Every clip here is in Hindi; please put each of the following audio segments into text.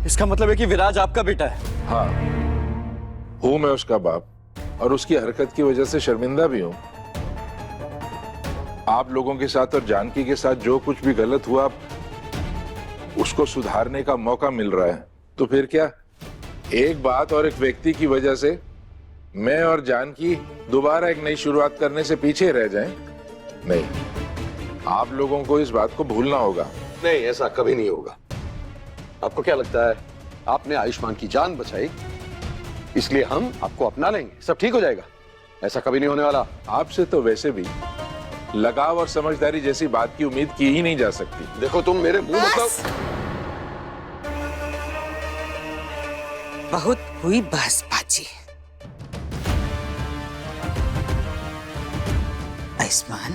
इसका मतलब है कि विराज आपका बेटा है? हाँ, हूं मैं उसका बाप और उसकी हरकत की वजह से शर्मिंदा भी हूं। आप लोगों के साथ और जानकी के साथ जो कुछ भी गलत हुआ उसको सुधारने का मौका मिल रहा है, तो फिर क्या एक बात और एक व्यक्ति की वजह से मैं और जानकी दोबारा एक नई शुरुआत करने से पीछे रह जाएं? नहीं, आप लोगों को इस बात को भूलना होगा। नहीं, ऐसा कभी नहीं होगा। आपको क्या लगता है आपने आयुष्मान की जान बचाई इसलिए हम आपको अपना लेंगे, सब ठीक हो जाएगा? ऐसा कभी नहीं होने वाला। आपसे तो वैसे भी लगाव और समझदारी जैसी बात की उम्मीद की ही नहीं जा सकती। देखो तुम मेरे मुंह मतलब बहुत हुई बहसबाजी। आयुष्मान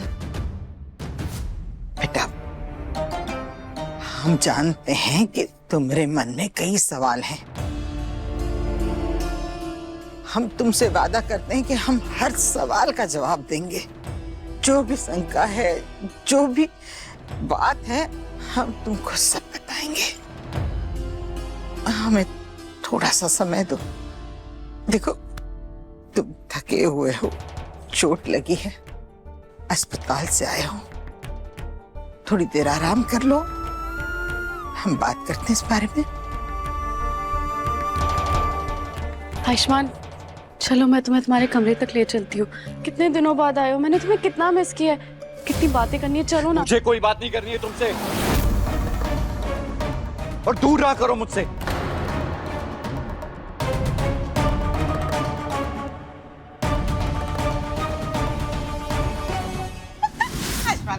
बेटा, हम जानते हैं कि तुम्हारे मन में कई सवाल हैं। हम तुमसे वादा करते हैं कि हम हर सवाल का जवाब देंगे। जो भी शंका है, जो भी बात है, हम तुमको सब बताएंगे। हमें थोड़ा सा समय दो। देखो, तुम थके हुए हो, चोट लगी है, अस्पताल से आए हो, थोड़ी देर आराम कर लो, हम बात करते हैं इस बारे में। आयुष्मान, चलो मैं तुम्हें तुम्हारे कमरे तक ले चलती हूँ। कितने दिनों बाद आए हो, मैंने तुम्हें कितना मिस किया है। कितनी बातें करनी है, चलो ना। मुझे कोई बात नहीं करनी है तुमसे, और दूर रहा करो मुझसे।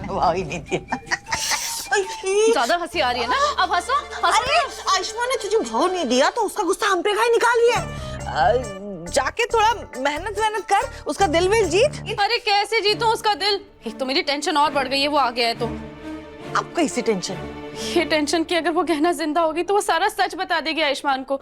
वाह ही नहीं दिया। ज्यादा हंसी आ रही है ना, अब हंसो। अरे आयुष्मान ने तुझे भाव नहीं दिया तो उसका गुस्सा हम पे काहे निकाल लिया? जाके थोड़ा मेहनत कर, उसका दिल विल जीत। अरे कैसे जीतूं उसका दिल? एक तो मेरी टेंशन और बढ़ गई है, वो आ गया है तो। अब कैसी टेंशन? ये टेंशन कि अगर वो गहना जिंदा होगी तो वो सारा सच बता देगी आयुष्मान को।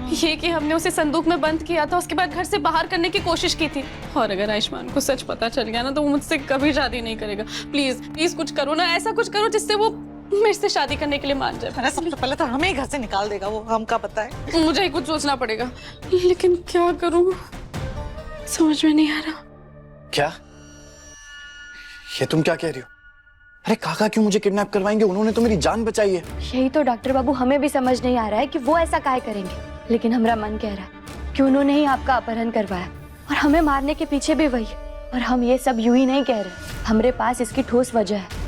ये कि हमने उसे संदूक में बंद किया था, उसके बाद घर से बाहर करने की कोशिश की थी। और अगर आयुष्मान को सच पता चल गया ना तो वो मुझसे कभी शादी नहीं करेगा। प्लीज प्लीज कुछ करो ना, ऐसा कुछ करो जिससे वो मेरे से शादी करने के लिए मान जाए। अरे सबसे पहले तो हमें ही घर से निकाल देगा वो, हमका पता है। मुझे ही कुछ सोचना पड़ेगा, लेकिन क्या करूं समझ में नहीं आ रहा। क्या? ये तुम क्या कह रही हो? अरे काका क्यों मुझे किडनैप करवाएंगे? उन्होंने तो मेरी जान बचाई है। यही तो डॉक्टर बाबू हमें भी समझ नहीं आ रहा है कि वो ऐसा काहे करेंगे, लेकिन हमारा मन कह रहा है कि उन्होंने ही आपका अपहरण करवाया और हमें मारने के पीछे भी वही। और हम ये सब यूं ही नहीं कह रहे, हमारे पास इसकी ठोस वजह है।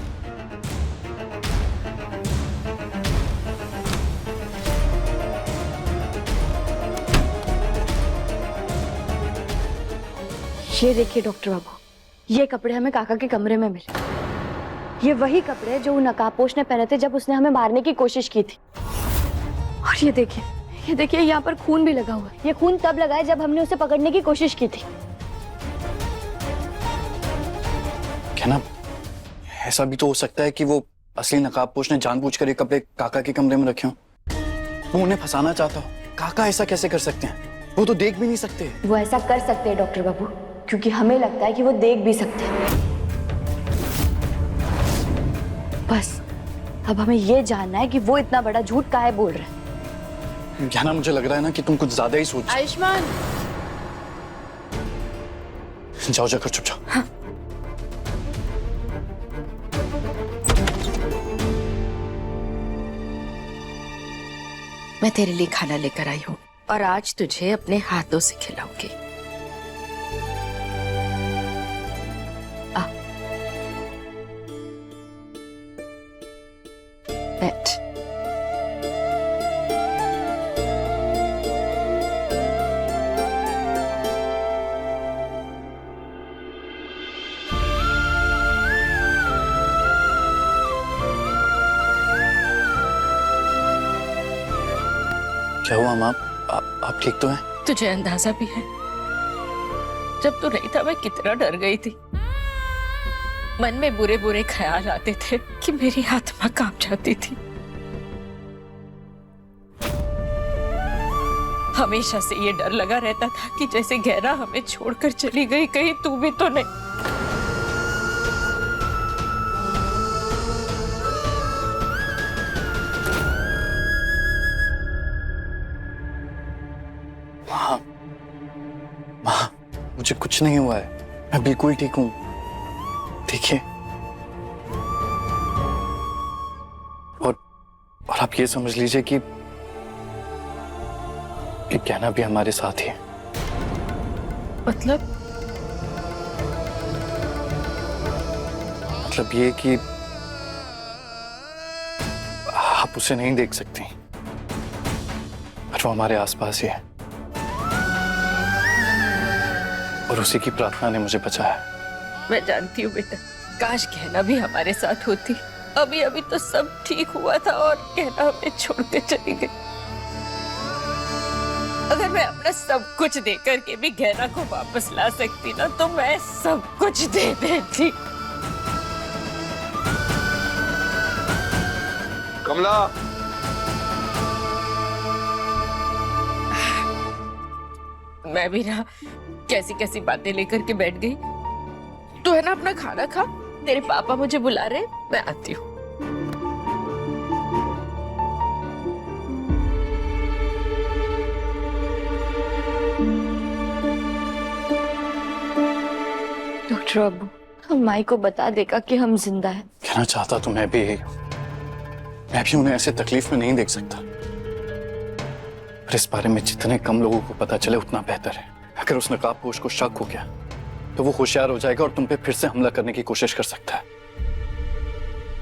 ये देखिए डॉक्टर बाबू, ये कपड़े हमें काका के कमरे में मिले। ये वही कपड़े जो नकाबपोश ने पहने थे जब उसने हमें मारने की कोशिश की थी। और ये देखिए यहाँ पर खून भी लगा हुआ है। ये खून तब लगा है जब हमने उसे पकड़ने की कोशिश की थी। क्या ना, ऐसा भी तो हो सकता है कि वो असली नकाबपोश ने जानबूझकर ये कपड़े काका के कमरे में रखे हों। वो उन्हें फंसाना चाहता हो। काका ऐसा कैसे कर सकते हैं? वो तो देख भी नहीं सकते। वो ऐसा कर सकते हैं डॉक्टर बाबू, क्योंकि हमें लगता है कि वो देख भी सकते हैं। बस अब हमें ये जानना है कि वो इतना बड़ा झूठ काहे बोल रहे हैं। ज्ञाना, मुझे लग रहा है ना कि तुम कुछ ज्यादा ही सोच। आयुष्मान, जाओ जाकर चुप जाओ। हाँ। मैं तेरे लिए खाना लेकर आई हूँ और आज तुझे अपने हाथों से खिलाऊंगी। बैठ। क्या हुआ माँ? आप ठीक तो हैं? तुझे अंदाजा भी है, जब तू नहीं था मैं कितना डर गई थी। मन में बुरे बुरे ख्याल आते थे कि मेरी आत्मा कांप जाती थी। हमेशा से ये डर लगा रहता था कि जैसे गहरा हमें छोड़कर चली गई, कहीं तू भी तो नहीं। मुझे कुछ नहीं हुआ है, मैं बिल्कुल ठीक हूं। देखिए, और आप ये समझ लीजिए कि कहना भी हमारे साथ ही है। मतलब ये कि आप उसे नहीं देख सकती, पर वो हमारे आसपास ही है, और उसी की प्रार्थना ने मुझे बचाया। मैं जानती हूँ बेटा, काश कहना भी हमारे साथ होती। अभी अभी तो सब ठीक हुआ था और कहना हमें छोड़ते चली गई। अगर मैं अपना सब कुछ दे करके भी गहना को वापस ला सकती ना, तो मैं सब कुछ दे देती। कमला, मैं भी ना कैसी कैसी बातें लेकर के बैठ गई। तू है ना अपना खाना खा, तेरे पापा मुझे बुला रहे, मैं आती हूँ। डॉक्टर बाबू, हम माई को बता देगा कि हम जिंदा हैं। कहना चाहता तो मैं भी उन्हें ऐसे तकलीफ में नहीं देख सकता, पर इस बारे में जितने कम लोगों को पता चले उतना बेहतर है। अगर उस नकाबपोश को शक हो गया तो वो होशियार हो जाएगा और तुम पे फिर से हमला करने की कोशिश कर सकता है,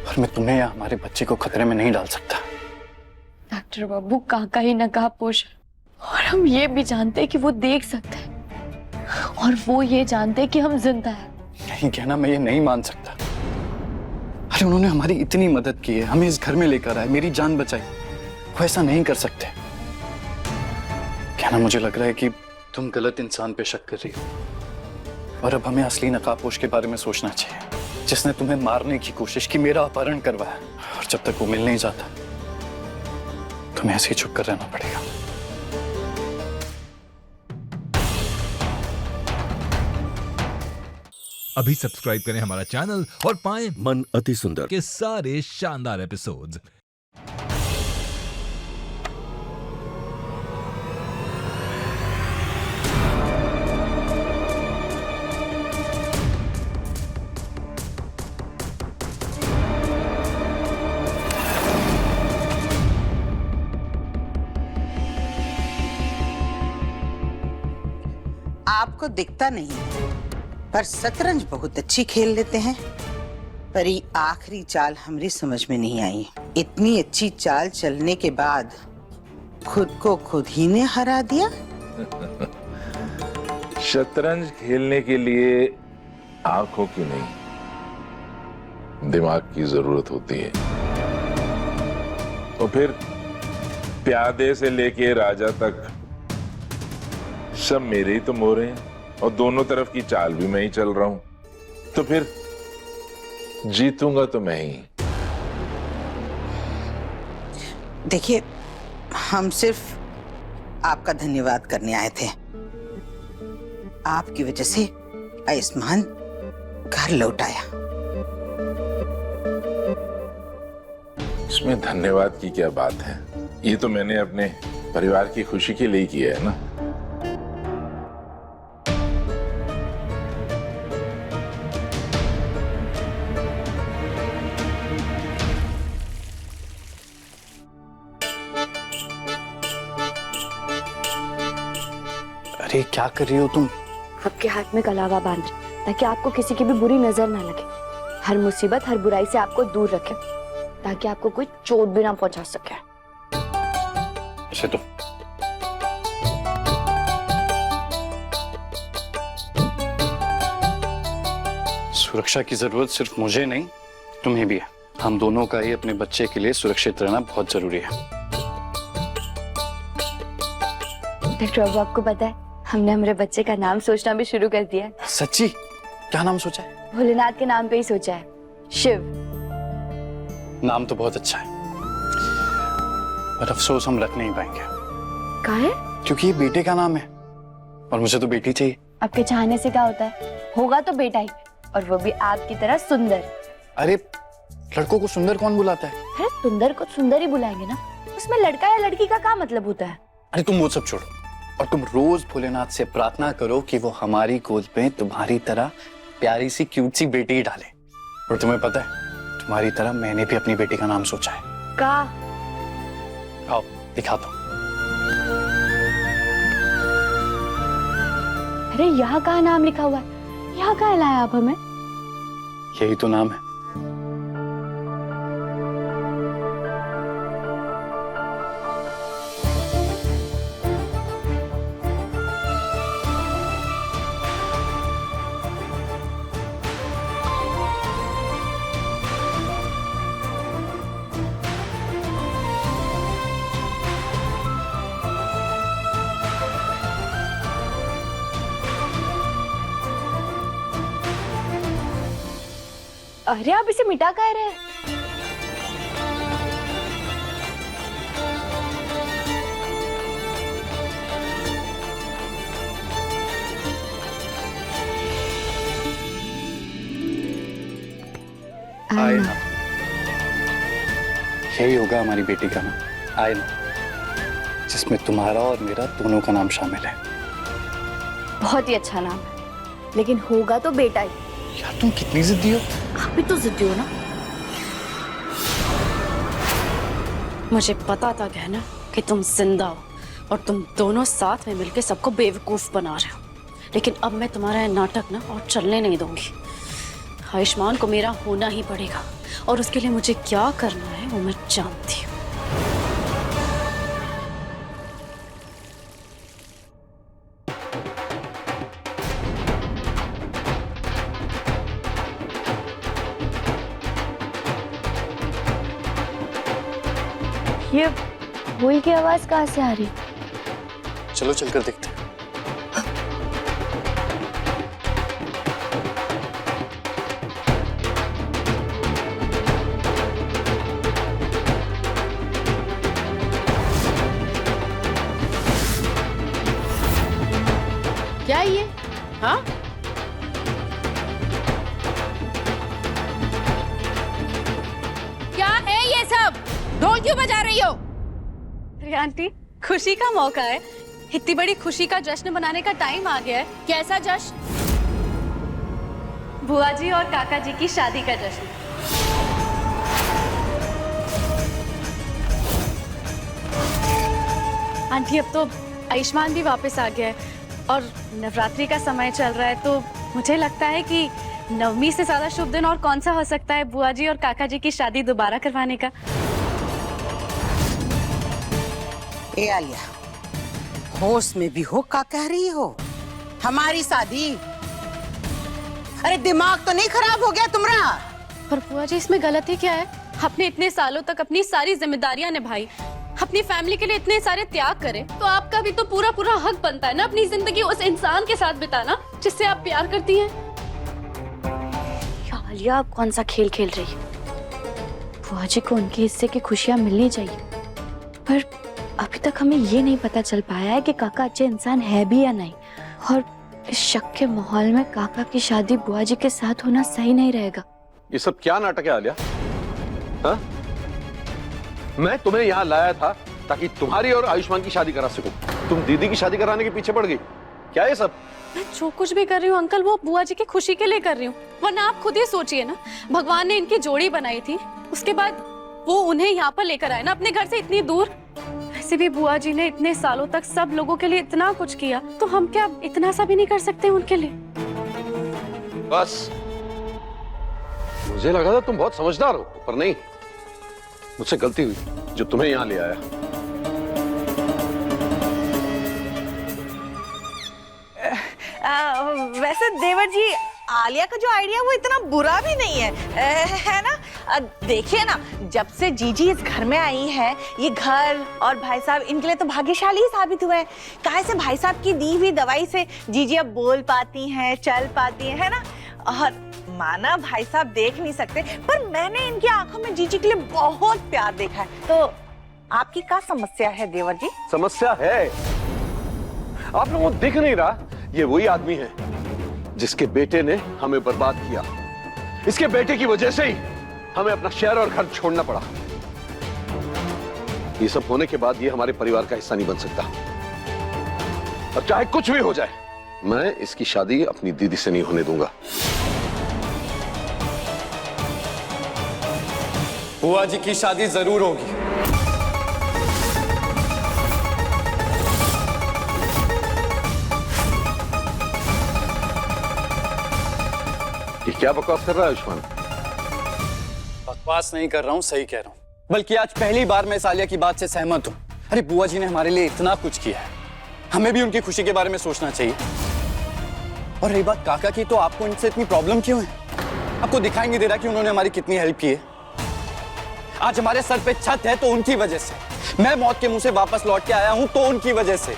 और मैं तुम्हें या हमारे बच्चे को खतरे में नहीं डाल सकता। डॉक्टर बाबू, काका ही नकाबपोश है, और हम ये भी जानते हैं कि वो देख सकता है, और वो ये जानते हैं कि हम जिंदा हैं। नहीं कहना, मैं ये नहीं मान सकता। अरे उन्होंने हमारी इतनी मदद की है, हमें इस घर में लेकर आए, मेरी जान बचाई, वो ऐसा नहीं कर सकते। कहना, मुझे लग रहा है कि तुम गलत इंसान पे शक कर रही हो, और अब हमें असली नकाबपोश के बारे में सोचना चाहिए, जिसने तुम्हें मारने की कोशिश की, मेरा अपहरण करवाया, और जब तक वो मिल नहीं जाता तुम्हें ऐसे ही चुप कर रहना पड़ेगा। अभी सब्सक्राइब करें हमारा चैनल और पाएं मन अति सुंदर के सारे शानदार एपिसोड्स। आपको दिखता नहीं, पर शतरंज बहुत अच्छी खेल लेते हैं। पर ये आखिरी चाल हमारी समझ में नहीं आई। इतनी अच्छी चाल चलने के बाद खुद को खुद ही ने हरा दिया। शतरंज खेलने के लिए आंखों की नहीं, दिमाग की जरूरत होती है। तो फिर प्यादे से लेके राजा तक सब मेरे ही तो मोरे हैं, और दोनों तरफ की चाल भी मैं ही चल रहा हूं। तो फिर जीतूंगा तो मैं ही। देखिए, हम सिर्फ आपका धन्यवाद करने आए थे। आपकी वजह से आयुष्मान घर लौट आया। इसमें धन्यवाद की क्या बात है? ये तो मैंने अपने परिवार की खुशी के लिए किया है ना। अरे क्या कर रही हो तुम? आपके हाथ में कलावा बांध, ताकि आपको किसी की भी बुरी नजर ना लगे। हर मुसीबत, हर बुराई से आपको दूर रखे, ताकि आपको कोई चोट भी ना पहुंचा सके। इसे तो सुरक्षा की जरूरत सिर्फ मुझे नहीं, तुम्हें भी है। हम दोनों का ही अपने बच्चे के लिए सुरक्षित रहना बहुत जरूरी है। डॉक्टर बाबू, आपको पता है, हमने हमारे बच्चे का नाम सोचना भी शुरू कर दिया है। सच्ची? क्या नाम सोचा है? भोलेनाथ के नाम पे ही सोचा है, शिव। नाम तो बहुत अच्छा है, पर अफसोस हम रख नहीं पाएंगे। कहाँ है? क्योंकि ये बेटे का नाम है, और मुझे तो बेटी चाहिए। आपके चाहने से क्या होता है? होगा तो बेटा ही, और वो भी आपकी तरह सुंदर। अरे लड़कों को सुंदर कौन बुलाता है? अरे सुंदर को सुंदर ही बुलाएंगे ना, उसमें लड़का या लड़की का क्या मतलब होता है? अरे तुम वो सब छोड़ो, और तुम रोज भोलेनाथ से प्रार्थना करो कि वो हमारी गोद में तुम्हारी तरह प्यारी सी क्यूट सी बेटी डाले। और तुम्हें पता है, तुम्हारी तरह मैंने भी अपनी बेटी का नाम सोचा है। का आओ दिखाता हूँ। अरे यहाँ का नाम लिखा हुआ है, यहाँ का लाया आप हमें? यही तो नाम है। अरे आप इसे मिटा कह रहे हैं? आयना, यही होगा हमारी बेटी का नाम, आयना, जिसमें तुम्हारा और मेरा दोनों का नाम शामिल है। बहुत ही अच्छा नाम है, लेकिन होगा तो बेटा ही। यार तुम कितनी जिद्दी हो। आप भी तो जिद्दी हो ना। मुझे पता था कहना कि तुम जिंदा हो और तुम दोनों साथ में मिलकर सबको बेवकूफ बना रहे हो, लेकिन अब मैं तुम्हारा ये नाटक ना और चलने नहीं दूंगी। आयुष्मान को मेरा होना ही पड़ेगा और उसके लिए मुझे क्या करना है वो मैं जानती हूँ। ये हुई की आवाज कहाँ से आ रही? चलो चलकर देखते हैं। क्या ये? हाँ, क्या है ये सब? ढोल क्यों बजा रही हो? अरे आंटी, खुशी का मौका है, इतनी बड़ी खुशी का जश्न मनाने का टाइम आ गया है। कैसा जश्न? बुआ जी और काका जी की शादी का जश्न। आंटी, अब तो आयुष्मान भी वापस आ गया है और नवरात्रि का समय चल रहा है, तो मुझे लगता है कि नवमी से ज्यादा शुभ दिन और कौन सा हो सकता है बुआ जी और काका जी की शादी दोबारा करवाने का। ए आलिया, होश में भी हो, क्या कह रही हो? हमारी शादी? अरे दिमाग तो नहीं खराब हो गया तुम्हारा? पर बुआ जी, इसमें गलती क्या है? आपने इतने सालों तक अपनी सारी जिम्मेदारियां निभाई, अपनी फैमिली के लिए इतने सारे त्याग करे, तो आपका भी तो पूरा पूरा हक बनता है ना अपनी जिंदगी उस इंसान के साथ बिताना जिससे आप प्यार करती हैं। क्या आलिया, आप कौन सा खेल खेल रही है? बुआ जी को उनके हिस्से की खुशियां मिलनी चाहिए, पर अभी तक हमें ये नहीं पता चल पाया है कि काका अच्छे इंसान है भी या नहीं। और इस शक के माहौल में काका की शादी बुआ जी के साथ होना सही नहीं रहेगा। ये सब क्या नाटक है आलिया? हाँ? मैं तुम्हें यहाँ लाया था ताकि तुम्हारी और आयुष्मान की शादी करा सकूं। तुम दीदी की शादी कराने के पीछे पड़ गई क्या? ये सब मैं जो कुछ भी कर रही हूँ अंकल, वो बुआ जी की खुशी के लिए कर रही हूँ। वरना आप खुद ही सोचिए ना, भगवान ने इनकी जोड़ी बनाई थी, उसके बाद वो उन्हें यहाँ पर लेकर आए ना अपने घर से इतनी दूर। वैसे भी बुआ जी ने इतने सालों तक सब लोगों के लिए इतना कुछ किया, तो हम क्या इतना सा भी नहीं कर सकते उनके लिए? बस मुझे लगा था तुम बहुत समझदार हो, पर नहीं, मुझसे गलती हुई जो तुम्हें यहाँ ले आया। वैसे देवर जी, आलिया का जो आइडिया वो इतना बुरा भी नहीं है, है ना? देखिए ना, जब से जीजी इस घर में आई है, ये घर और भाई साहब इनके लिए तो भाग्यशाली ही साबित हुए हैं। काहे से भाई साहब की दी हुई दवाई से जीजी अब बोल पाती हैं, चल पाती हैं, है ना? और माना भाई साहब देख नहीं सकते, पर मैंने इनकी आंखों में जीजी के लिए बहुत प्यार देखा है। तो आपकी क्या समस्या है देवर जी? समस्या है, आप लोगों को दिख नहीं रहा, ये वही आदमी है जिसके बेटे ने हमें बर्बाद किया। इसके बेटे की वजह से ही हमें अपना शहर और घर छोड़ना पड़ा। ये सब होने के बाद ये हमारे परिवार का हिस्सा नहीं बन सकता। और चाहे कुछ भी हो जाए, मैं इसकी शादी अपनी दीदी से नहीं होने दूंगा। बुआ जी की शादी जरूर होगी। ये क्या बकवास कर रहा है आयुष्मान? बकवास नहीं कर रहा हूँ, सही कह रहा हूँ। बल्कि आज पहली बार मैं सालिया की बात से सहमत हूँ। अरे बुआ जी ने हमारे लिए इतना कुछ किया है, हमें भी उनकी खुशी के बारे में सोचना चाहिए। और रही बात काका की, तो आपको इनसे इतनी प्रॉब्लम क्यों है? आपको दिखाई नहीं दे रहा कि उन्होंने हमारी कितनी हेल्प की है? आज हमारे सर पे छत है तो उनकी वजह से। मैं मौत के मुंह से वापस लौट के आया हूं तो उनकी वजह से।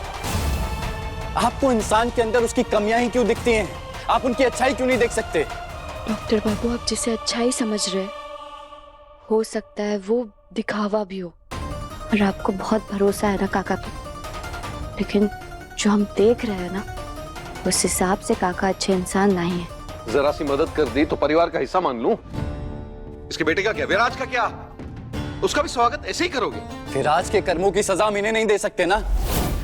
आपको इंसान के अंदर उसकी कमियां ही क्यों दिखती हैं? आप उनकी अच्छाई क्यों नहीं देख सकते? डॉक्टर बाबू, आप जिसे अच्छाई समझ रहे हैं, हो सकता है वो दिखावा भी हो, और आपको बहुत भरोसा है ना काका पे। लेकिन जो हम देख रहे हैं ना, उस हिसाब से काका अच्छे इंसान नहीं है। जरा सी मदद कर दी तो परिवार का हिस्सा मान लूं। इसके बेटे का क्या, विराज का क्या? उसका भी स्वागत ऐसे ही करोगे? विराज के कर्मों की सजा हम इन्हें नहीं दे सकते ना।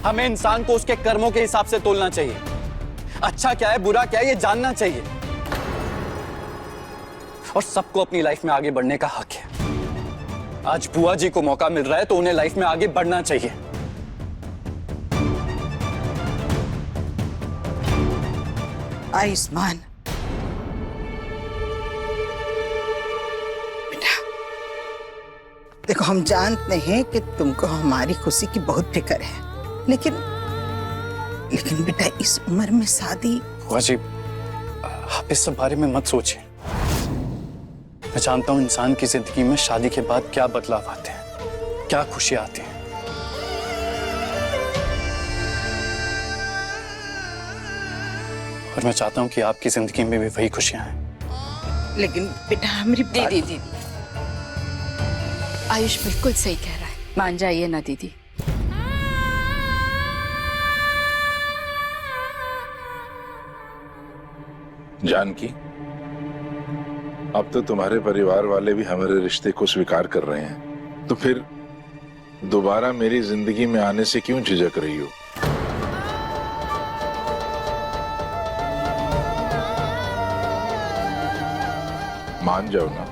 हमें इंसान को उसके कर्मों के हिसाब से तोलना चाहिए। अच्छा क्या है, बुरा क्या है, ये जानना चाहिए। और सबको अपनी लाइफ में आगे बढ़ने का हक है। आज बुआ जी को मौका मिल रहा है तो उन्हें लाइफ में आगे बढ़ना चाहिए। आयुष्मान, बेटा देखो, हम जानते हैं कि तुमको हमारी खुशी की बहुत फिक्र है, लेकिन बेटा इस उम्र में शादी। बुआ जी, आप इस सब बारे में मत सोचिए। मैं जानता हूं इंसान की जिंदगी में शादी के बाद क्या बदलाव आते हैं, क्या खुशियां आती हैं। और मैं चाहता हूं कि आपकी जिंदगी में भी वही खुशियां हैं। लेकिन बेटा हमारी दीदी, आयुष बिल्कुल सही कह रहा है, मान जाइए ना दीदी। जानकी, अब तो तुम्हारे परिवार वाले भी हमारे रिश्ते को स्वीकार कर रहे हैं, तो फिर दोबारा मेरी जिंदगी में आने से क्यों झिझक रही हो? मान जाओ ना।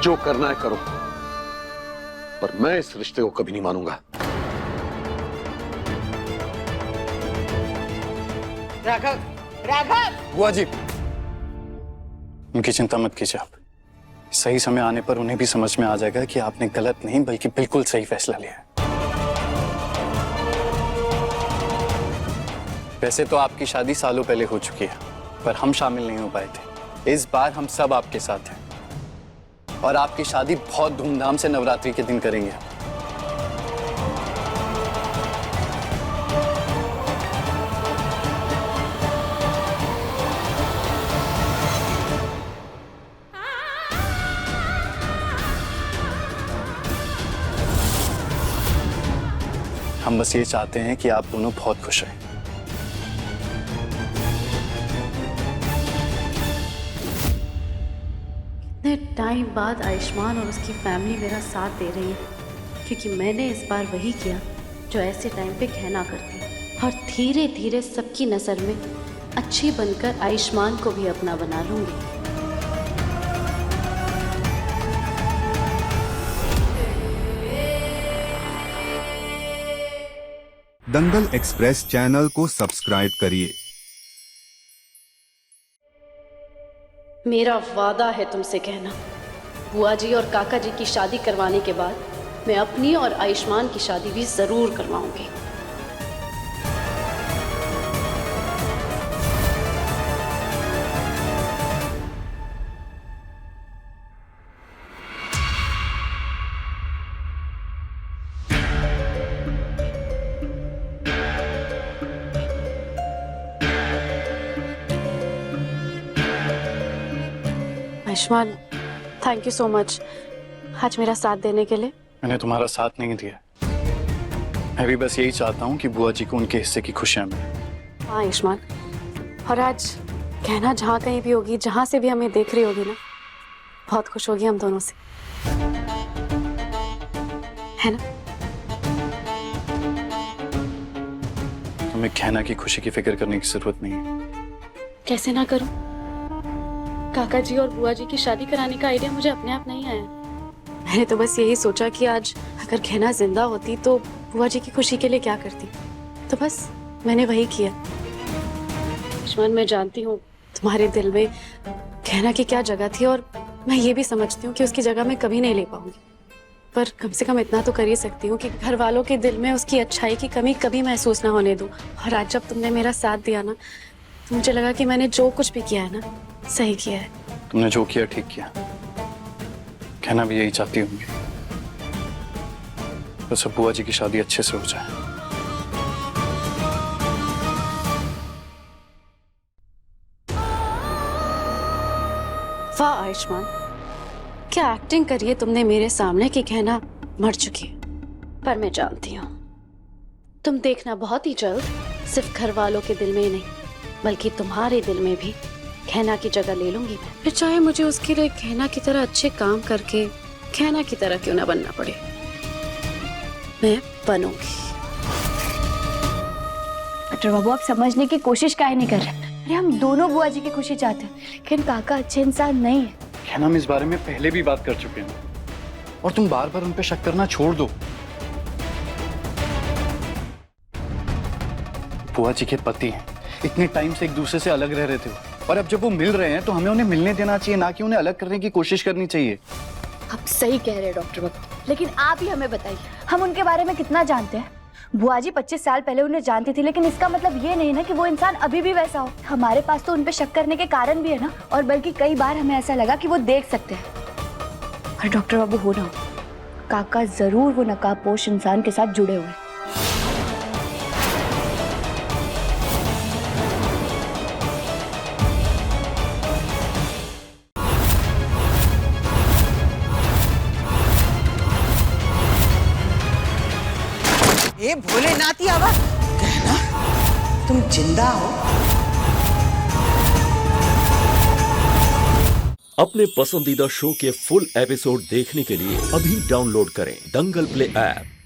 जो करना है करो, पर मैं इस रिश्ते को कभी नहीं मानूंगा। राघव, राघव! बुआ जी, उनकी चिंता मत कीजिए आप। सही समय आने पर उन्हें भी समझ में आ जाएगा कि आपने गलत नहीं बल्कि बिल्कुल सही फैसला लिया है। वैसे तो आपकी शादी सालों पहले हो चुकी है, पर हम शामिल नहीं हो पाए थे। इस बार हम सब आपके साथ हैं और आपकी शादी बहुत धूमधाम से नवरात्रि के दिन करेंगे। हम बस ये चाहते हैं कि आप दोनों बहुत खुश रहें। इतने टाइम बाद आयुष्मान और उसकी फैमिली मेरा साथ दे रही है, क्योंकि मैंने इस बार वही किया जो ऐसे टाइम पे कहना करती है, और धीरे धीरे सबकी नज़र में अच्छी बनकर आयुष्मान को भी अपना बना लूंगी। दंगल एक्सप्रेस चैनल को सब्सक्राइब करिए। मेरा वादा है तुमसे कहना, बुआ जी और काका जी की शादी करवाने के बाद मैं अपनी और आयुष्मान की शादी भी जरूर करवाऊंगी। Ayushman, thank you so much आज मेरा साथ देने के लिए। मैंने तुम्हारा साथ नहीं दिया, मैं भी बस यही चाहता हूँ कि बुआ जी को उनके हिस्से की खुशियाँ मिलें। हाँ आयुष्मान, और आज कहना जहाँ कहीं भी होगी, जहाँ से भी हमें देख रही होगी ना, बहुत खुश होगी हम दोनों से, है ना? तुम्हें कहना की खुशी की फिक्र करने की जरूरत नहीं है। कैसे ना करूं? काका जी और बुआ जी की शादी कराने का आइडिया मुझे अपने आप नहीं आया। मैंने तो बस यही सोचा कि आज अगर कहना जिंदा होती तो बुआ जी की खुशी के लिए क्या करती, तो बस मैंने वही किया। आयुष्मान, मैं जानती हूँ तुम्हारे दिल में कहना की क्या जगह थी, और मैं ये भी समझती हूँ कि उसकी जगह मैं कभी नहीं ले पाऊंगी, पर कम से कम इतना तो कर ही सकती हूँ कि घर वालों के दिल में उसकी अच्छाई की कमी कभी महसूस ना होने दूं। और आज जब तुमने मेरा साथ दिया ना, तो मुझे लगा कि मैंने जो कुछ भी किया है ना, सही किया है। तुमने जो किया ठीक किया। कहना भी यही चाहती होंगी, बस अब बुआ जी की शादी अच्छे से हो जाए। वाह आयुष्मान, क्या एक्टिंग करी है तुमने मेरे सामने कि कहना मर चुकी है। पर मैं जानती हूँ तुम देखना बहुत ही जल्द सिर्फ घर वालों के दिल में ही नहीं, बल्कि तुम्हारे दिल में भी कहना की जगह ले लूंगी मैं। फिर चाहे मुझे उसके लिए कहना की तरह अच्छे काम करके कहना की तरह क्यों ना बनना पड़े, मैं बनूंगी। डॉक्टर बाबू, आप समझने की कोशिश काहे नहीं कर रहे? अरे हम दोनों बुआ जी की खुशी चाहते हैं, लेकिन काका अच्छे इंसान नहीं है। कहना हम इस बारे में पहले भी बात कर चुके हैं, और तुम बार बार उन पे शक करना छोड़ दो। बुआ जी के पति हैं, इतने टाइम से एक दूसरे से अलग रह रहे थे, और अब जब वो मिल रहे हैं तो हमें उन्हें मिलने देना चाहिए, ना कि उन्हें अलग करने की कोशिश करनी चाहिए। आप सही कह रहे हैं डॉक्टर बाबू, लेकिन आप ही हमें बताइए, हम उनके बारे में कितना जानते हैं? बुआ जी 25 साल पहले उन्हें जानती थी, लेकिन इसका मतलब ये नहीं ना कि वो इंसान अभी भी वैसा हो। हमारे पास तो उन पे शक करने के कारण भी है ना, और बल्कि कई बार हमें ऐसा लगा कि वो देख सकते हैं। और डॉक्टर बाबू, हो ना हो, काका जरूर वो नकाबपोश इंसान के साथ जुड़े हुए हैं। ए भोलेनाथ आवा, कहना तुम जिंदा हो? अपने पसंदीदा शो के फुल एपिसोड देखने के लिए अभी डाउनलोड करें दंगल प्ले ऐप।